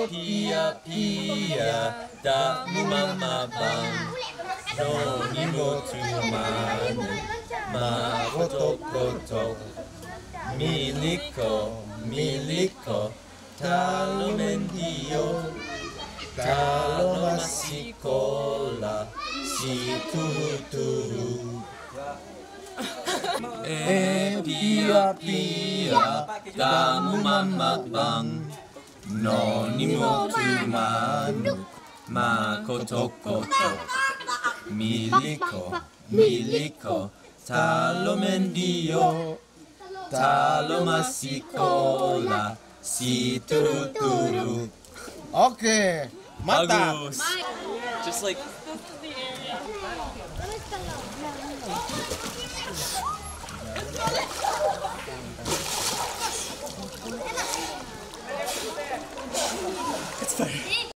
Pia pia da mama bang Noni motu manu ma koto koto Miliko miliko talo mendio Talo masikola si turu pia pia da mama bang Noni motu manu ma koto koto Miliko miliko talo mendio Talo masikola si turu. Oke, mantap. Bagus. Just like it's better.